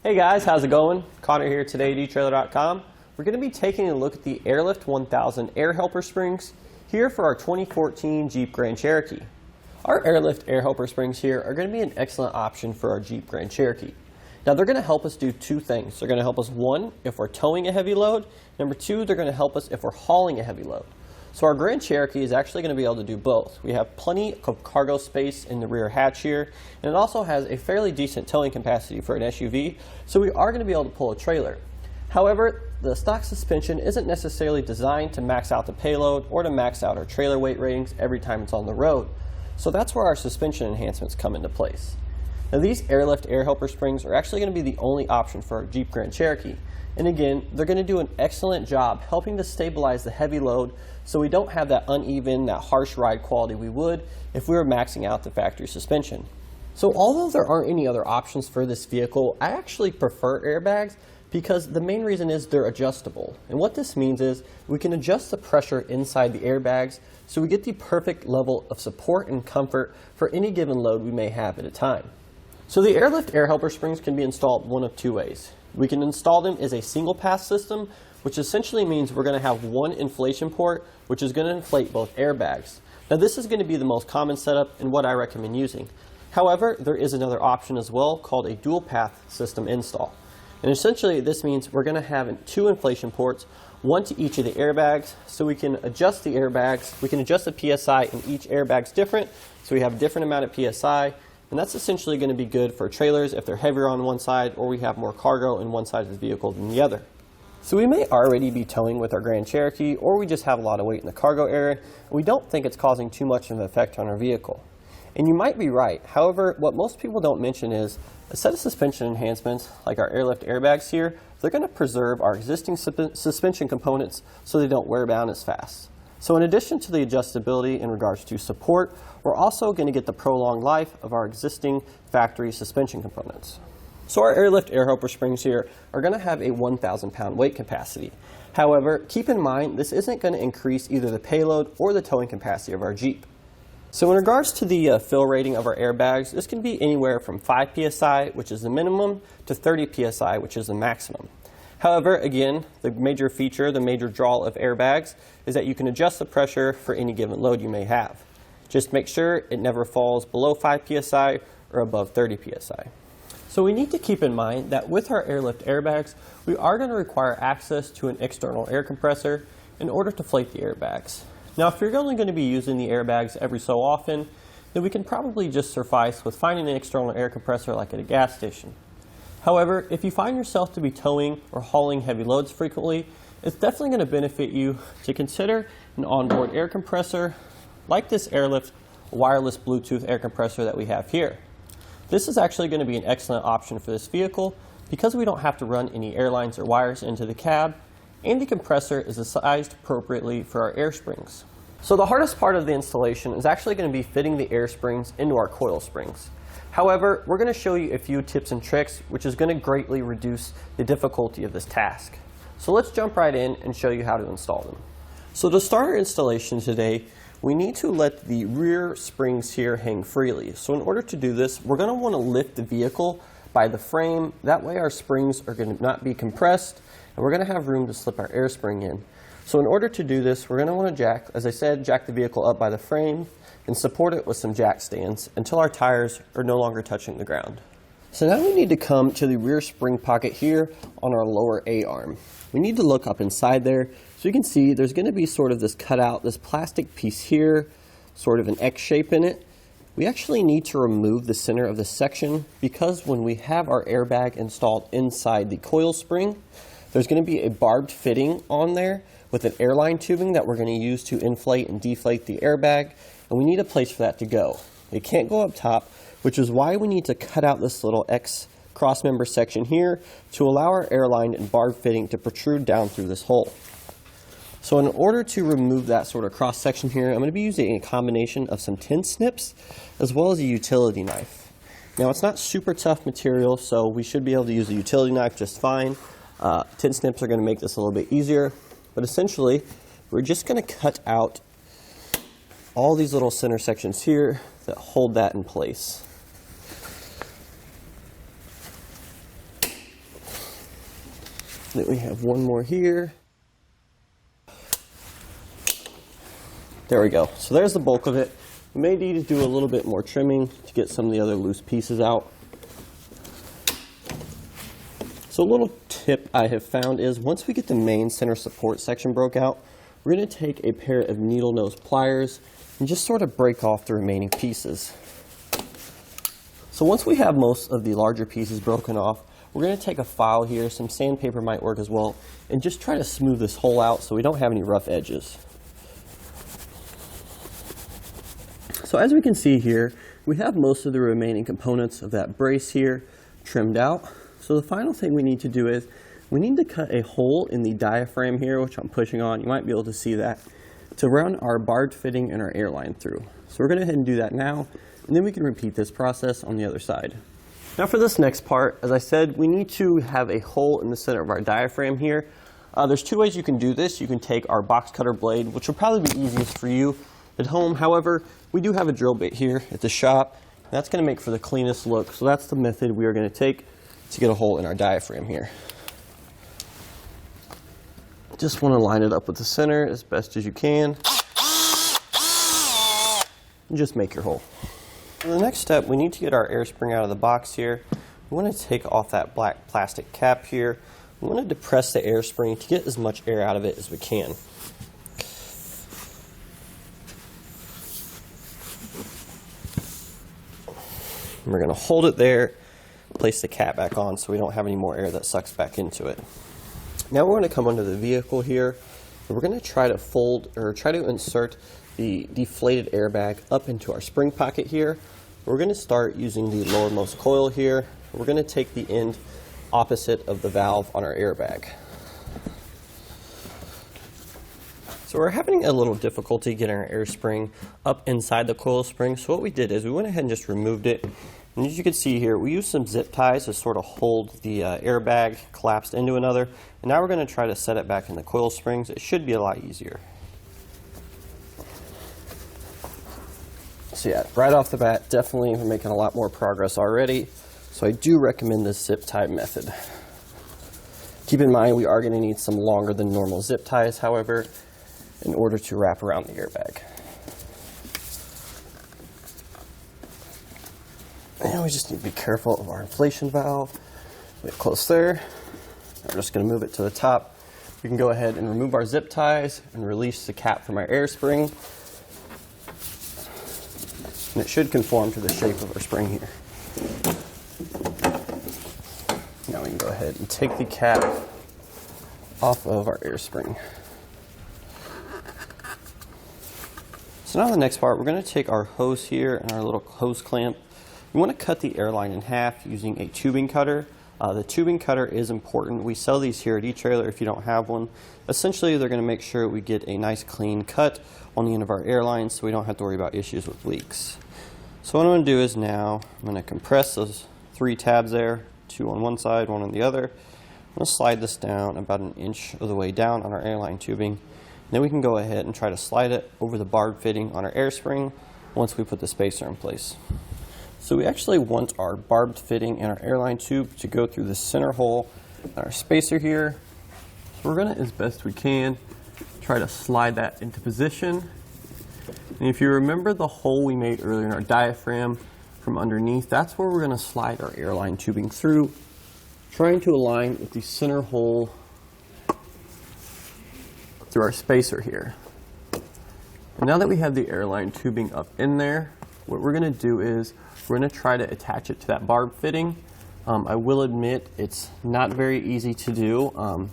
Hey guys, how's it going? Connor here today at eTrailer.com. We're going to be taking a look at the Airlift 1000 air helper springs here for our 2014 Jeep Grand Cherokee. Our Airlift air helper springs here are going to be an excellent option for our Jeep Grand Cherokee. Now they're going to help us do two things. They're going to help us, one, if we're towing a heavy load. Number two, they're going to help us if we're hauling a heavy load. So our Grand Cherokee is actually going to be able to do both. We have plenty of cargo space in the rear hatch here, and it also has a fairly decent towing capacity for an SUV, so we are going to be able to pull a trailer. However, the stock suspension isn't necessarily designed to max out the payload or to max out our trailer weight ratings every time it's on the road. So that's where our suspension enhancements come into place. Now these Airlift air helper springs are actually going to be the only option for our Jeep Grand Cherokee. And again, they're going to do an excellent job helping to stabilize the heavy load so we don't have that uneven, that harsh ride quality we would if we were maxing out the factory suspension. So although there aren't any other options for this vehicle, I actually prefer airbags because the main reason is they're adjustable. And what this means is we can adjust the pressure inside the airbags so we get the perfect level of support and comfort for any given load we may have at a time. So the Airlift air helper springs can be installed one of two ways. We can install them as a single pass system, which essentially means we're going to have one inflation port, which is going to inflate both airbags. Now this is going to be the most common setup and what I recommend using. However, there is another option as well called a dual path system install. And essentially this means we're going to have two inflation ports, one to each of the airbags, so we can adjust the airbags. We can adjust the PSI in each airbag's different, so we have a different amount of PSI. And that's essentially going to be good for trailers if they're heavier on one side or we have more cargo in one side of the vehicle than the other. So we may already be towing with our Grand Cherokee, or we just have a lot of weight in the cargo area, and we don't think it's causing too much of an effect on our vehicle. And you might be right. However, what most people don't mention is a set of suspension enhancements, like our Airlift airbags here, they're going to preserve our existing suspension components so they don't wear down as fast. So in addition to the adjustability in regards to support, we're also going to get the prolonged life of our existing factory suspension components. So our Airlift air helper springs here are going to have a 1,000 pound weight capacity. However, keep in mind this isn't going to increase either the payload or the towing capacity of our Jeep. So in regards to the fill rating of our airbags, this can be anywhere from 5 psi, which is the minimum, to 30 psi, which is the maximum. However, again, the major feature, the major draw of airbags is that you can adjust the pressure for any given load you may have. Just make sure it never falls below 5 psi or above 30 psi. So we need to keep in mind that with our Airlift airbags, we are going to require access to an external air compressor in order to inflate the airbags. Now, if you're only going to be using the airbags every so often, then we can probably just suffice with finding an external air compressor like at a gas station. However, if you find yourself to be towing or hauling heavy loads frequently, it's definitely going to benefit you to consider an onboard air compressor like this Airlift wireless Bluetooth air compressor that we have here. This is actually going to be an excellent option for this vehicle because we don't have to run any air lines or wires into the cab, and the compressor is sized appropriately for our air springs. So the hardest part of the installation is actually going to be fitting the air springs into our coil springs. However, we're going to show you a few tips and tricks which is going to greatly reduce the difficulty of this task. So let's jump right in and show you how to install them. So to start our installation today, we need to let the rear springs here hang freely. So in order to do this, we're going to want to lift the vehicle by the frame. That way our springs are going to not be compressed and we're going to have room to slip our air spring in. So in order to do this, we're going to want to jack, as I said, jack the vehicle up by the frame and support it with some jack stands until our tires are no longer touching the ground. So now we need to come to the rear spring pocket here on our lower A-arm. We need to look up inside there. So you can see there's going to be sort of this cutout, this plastic piece here, sort of an X shape in it. We actually need to remove the center of the section because when we have our airbag installed inside the coil spring, there's going to be a barbed fitting on there with an airline tubing that we're going to use to inflate and deflate the airbag, and we need a place for that to go. It can't go up top, which is why we need to cut out this little X crossmember section here to allow our airline and barb fitting to protrude down through this hole. So in order to remove that sort of cross section here, I'm going to be using a combination of some tin snips as well as a utility knife. Now it's not super tough material, so we should be able to use a utility knife just fine. Tin snips are going to make this a little bit easier, but essentially we're just going to cut out all these little center sections here that hold that in place. Then we have one more here. There we go. So there's the bulk of it. We may need to do a little bit more trimming to get some of the other loose pieces out. So a little tip I have found is once we get the main center support section broke out, we're going to take a pair of needle nose pliers and just sort of break off the remaining pieces. So once we have most of the larger pieces broken off, we're going to take a file here, some sandpaper might work as well, and just try to smooth this hole out so we don't have any rough edges. So as we can see here, we have most of the remaining components of that brace here trimmed out. So the final thing we need to do is we need to cut a hole in the diaphragm here, which I'm pushing on. You might be able to see that, to run our barbed fitting and our airline through. So we're going to go ahead and do that now, and then we can repeat this process on the other side. Now for this next part, as I said, we need to have a hole in the center of our diaphragm here. There's two ways you can do this. You can take our box cutter blade, which will probably be easiest for you at home. However, we do have a drill bit here at the shop. That's going to make for the cleanest look. So that's the method we are going to take to get a hole in our diaphragm here. Just want to line it up with the center as best as you can. And just make your hole. For the next step, we need to get our air spring out of the box here. We want to take off that black plastic cap here. We want to depress the air spring to get as much air out of it as we can. And we're going to hold it there, place the cap back on so we don't have any more air that sucks back into it. Now we're going to come under the vehicle here, and we're going to try to fold or try to insert the deflated airbag up into our spring pocket here. We're going to start using the lowermost coil here. We're going to take the end opposite of the valve on our airbag. So we're having a little difficulty getting our air spring up inside the coil spring. So what we did is we went ahead and just removed it. And as you can see here, we used some zip ties to sort of hold the airbag collapsed into another. And now we're going to try to set it back in the coil springs. It should be a lot easier. So yeah, right off the bat, definitely we're making a lot more progress already. So I do recommend this zip tie method. Keep in mind we are going to need some longer than normal zip ties, however, in order to wrap around the airbag. And we just need to be careful of our inflation valve. Get close there. We're just going to move it to the top. We can go ahead and remove our zip ties and release the cap from our air spring. And it should conform to the shape of our spring here. Now we can go ahead and take the cap off of our air spring. So now the next part, we're going to take our hose here and our little hose clamp. We want to cut the airline in half using a tubing cutter. The tubing cutter is important. We sell these here at eTrailer if you don't have one. Essentially, they're going to make sure we get a nice clean cut on the end of our airline so we don't have to worry about issues with leaks. So what I'm going to do is now I'm going to compress those 3 tabs there, 2 on one side, 1 on the other. I'm going to slide this down about 1 inch of the way down on our airline tubing. Then we can go ahead and try to slide it over the barb fitting on our air spring once we put the spacer in place. So we actually want our barbed fitting and our airline tube to go through the center hole in our spacer here. So we're going to, as best we can, try to slide that into position. And if you remember the hole we made earlier in our diaphragm from underneath, that's where we're going to slide our airline tubing through, trying to align with the center hole through our spacer here. And now that we have the airline tubing up in there, what we're going to do is we're going to try to attach it to that barb fitting. I will admit it's not very easy to do.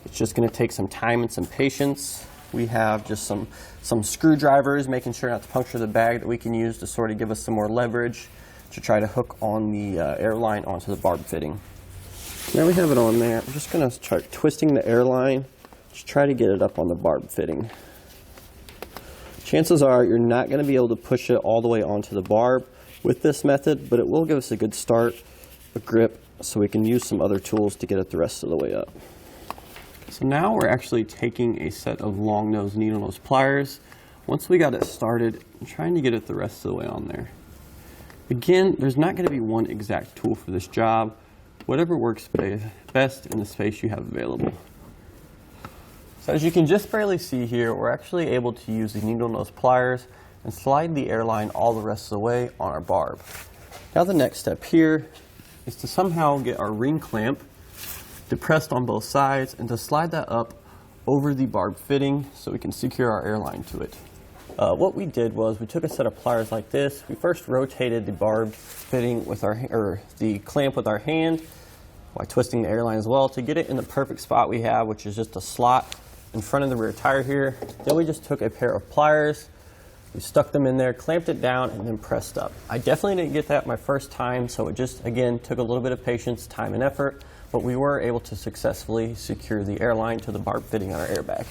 It's just going to take some time and some patience. We have just some screwdrivers, making sure not to puncture the bag, that we can use to sort of give us some more leverage to try to hook on the airline onto the barb fitting. Now we have it on there. I'm just going to start twisting the airline, just try to get it up on the barb fitting. Chances are you're not going to be able to push it all the way onto the barb with this method, but it will give us a good start, a grip, so we can use some other tools to get it the rest of the way up. So now we're actually taking a set of long nose needle nose pliers. Once we got it started, I'm trying to get it the rest of the way on there. Again, there's not going to be one exact tool for this job. whatever works best in the space you have available. So as you can just barely see here, we're actually able to use the needle nose pliers and slide the airline all the rest of the way on our barb. Now the next step here is to somehow get our ring clamp depressed on both sides and to slide that up over the barb fitting so we can secure our airline to it. What we did was we took a set of pliers like this. We first rotated the barbed fitting with the clamp with our hand by twisting the airline as well to get it in the perfect spot we have, which is just a slot in front of the rear tire here. Then we just took a pair of pliers, we stuck them in there, clamped it down, and then pressed up. I definitely didn't get that my first time, so it just, again, took a little bit of patience, time, and effort, but we were able to successfully secure the airline to the barb fitting on our airbag.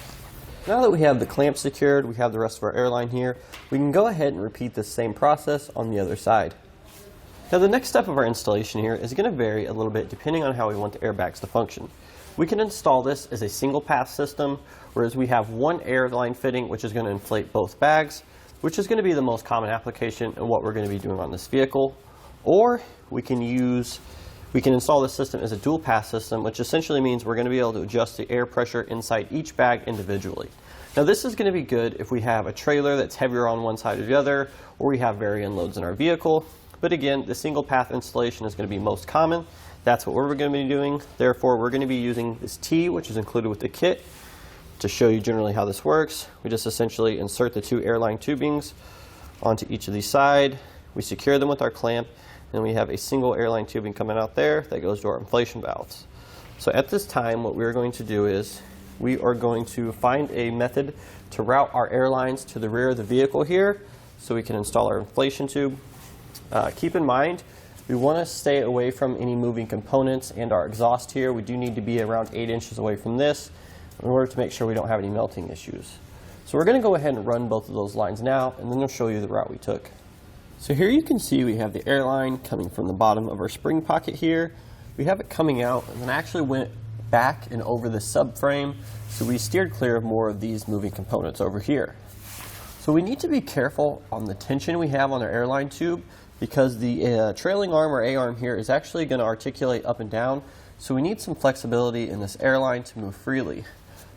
Now that we have the clamp secured, we have the rest of our airline here, we can go ahead and repeat this same process on the other side. Now the next step of our installation here is going to vary a little bit depending on how we want the airbags to function. We can install this as a single pass system, whereas we have one airline fitting which is going to inflate both bags, which is going to be the most common application and what we're going to be doing on this vehicle. Or we can install this system as a dual pass system, which essentially means we're going to be able to adjust the air pressure inside each bag individually. Now this is going to be good if we have a trailer that's heavier on one side or the other, or we have varying loads in our vehicle. But again, the single path installation is going to be most common. That's what we're going to be doing. Therefore, we're going to be using this T, which is included with the kit. To show you generally how this works, we just essentially insert the two airline tubings onto each of these sides. We secure them with our clamp, and we have a single airline tubing coming out there that goes to our inflation valves. So at this time, what we're going to do is we are going to find a method to route our airlines to the rear of the vehicle here so we can install our inflation tube. Keep in mind, we want to stay away from any moving components and our exhaust here. We do need to be around 8 inches away from this in order to make sure we don't have any melting issues. So we're going to go ahead and run both of those lines now, and then I'll show you the route we took. So here you can see we have the airline coming from the bottom of our spring pocket here. We have it coming out, and then I actually went back and over the subframe, so we steered clear of more of these moving components over here. So we need to be careful on the tension we have on our airline tube, because the trailing arm or A-arm here is actually going to articulate up and down, so we need some flexibility in this airline to move freely.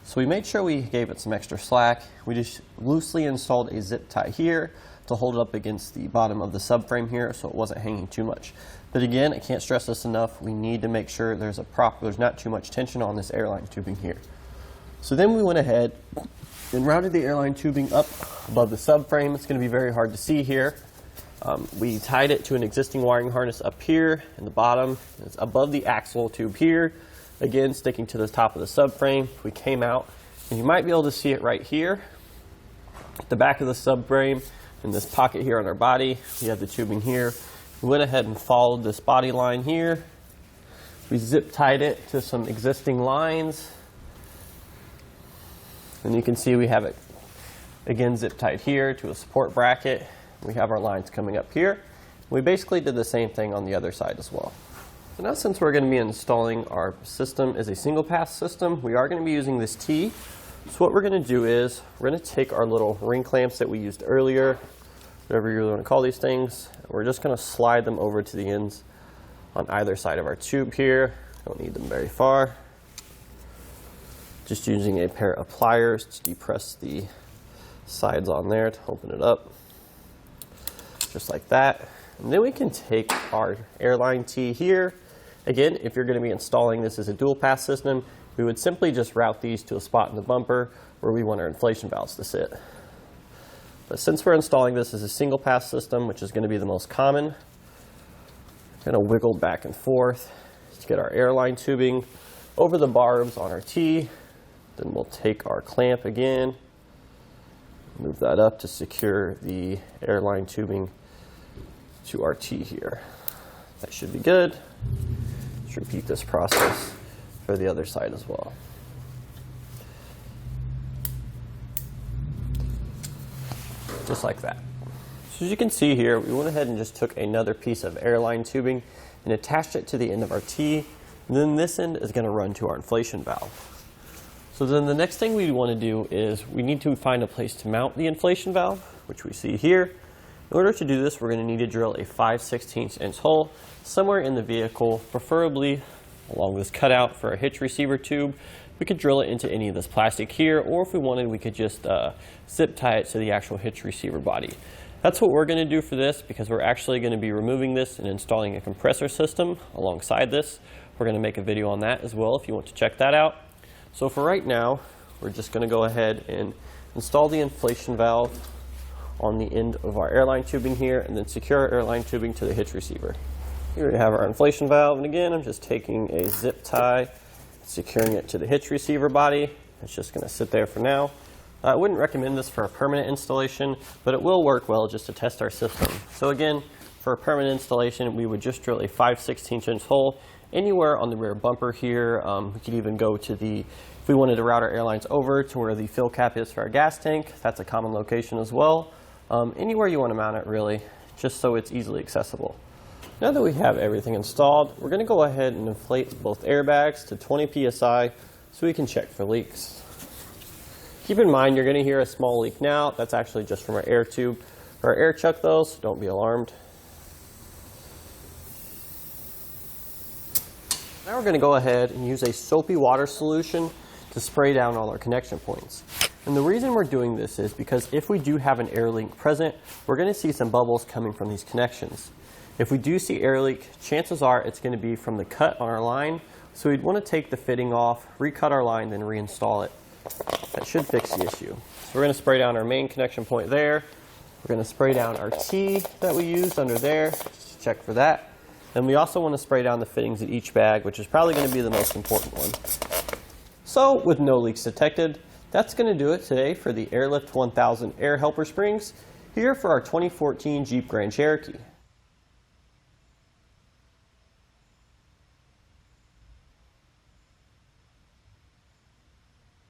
So we made sure we gave it some extra slack. We just loosely installed a zip tie here to hold it up against the bottom of the subframe here so it wasn't hanging too much. But again, I can't stress this enough, we need to make sure there's not too much tension on this airline tubing here. So then we went ahead and routed the airline tubing up above the subframe. It's going to be very hard to see here. We tied it to an existing wiring harness up here in the bottom. It's above the axle tube here, again sticking to the top of the subframe. We came out, and you might be able to see it right here at the back of the subframe in this pocket here on our body. We have the tubing here. We went ahead and followed this body line here. We zip tied it to some existing lines, and you can see we have it again zip tied here to a support bracket. We have our lines coming up here. We basically did the same thing on the other side as well. So now, since we're going to be installing our system as a single pass system, we are going to be using this T. So what we're going to do is we're going to take our little ring clamps that we used earlier, whatever you really want to call these things. We're just going to slide them over to the ends on either side of our tube here. Don't need them very far. Just using a pair of pliers to depress the sides on there to open it up. Just like that. And then we can take our airline T here. Again, if you're going to be installing this as a dual pass system, we would simply just route these to a spot in the bumper where we want our inflation valves to sit. But since we're installing this as a single pass system, which is going to be the most common, kind of wiggle back and forth to get our airline tubing over the barbs on our T. Then we'll take our clamp again, move that up to secure the airline tubing to our T here. That should be good. Let's repeat this process for the other side as well. Just like that. So as you can see here, we went ahead and just took another piece of airline tubing and attached it to the end of our T. And then this end is going to run to our inflation valve. So then the next thing we want to do is we need to find a place to mount the inflation valve, which we see here. In order to do this, we're going to need to drill a 5/16 inch hole somewhere in the vehicle, preferably along this cutout for a hitch receiver tube. We could drill it into any of this plastic here, or if we wanted, we could just zip tie it to the actual hitch receiver body. That's what we're going to do for this, because we're actually going to be removing this and installing a compressor system alongside this. We're going to make a video on that as well if you want to check that out. So for right now, we're just going to go ahead and install the inflation valve on the end of our airline tubing here, and then secure our airline tubing to the hitch receiver. Here we have our inflation valve, and again, I'm just taking a zip tie, securing it to the hitch receiver body. It's just going to sit there for now. I wouldn't recommend this for a permanent installation, but it will work well just to test our system. So again, for a permanent installation, we would just drill a 5/16 inch hole anywhere on the rear bumper here. We could even go to if we wanted to route our airlines over to where the fill cap is for our gas tank, that's a common location as well. Anywhere you want to mount it, really, just so it's easily accessible. Now that we have everything installed, we're going to go ahead and inflate both airbags to 20 psi so we can check for leaks. Keep in mind, you're going to hear a small leak now. That's actually just from our air tube or our air chuck though, so don't be alarmed. Now we're going to go ahead and use a soapy water solution to spray down all our connection points. And the reason we're doing this is because if we do have an air leak present, we're going to see some bubbles coming from these connections. If we do see air leak, chances are it's going to be from the cut on our line, so we'd want to take the fitting off, recut our line, then reinstall it. That should fix the issue. So we're going to spray down our main connection point there. We're going to spray down our T that we used under there, just to check for that. And we also want to spray down the fittings at each bag, which is probably going to be the most important one. So with no leaks detected, that's going to do it today for the Airlift 1000 Air Helper Springs here for our 2014 Jeep Grand Cherokee.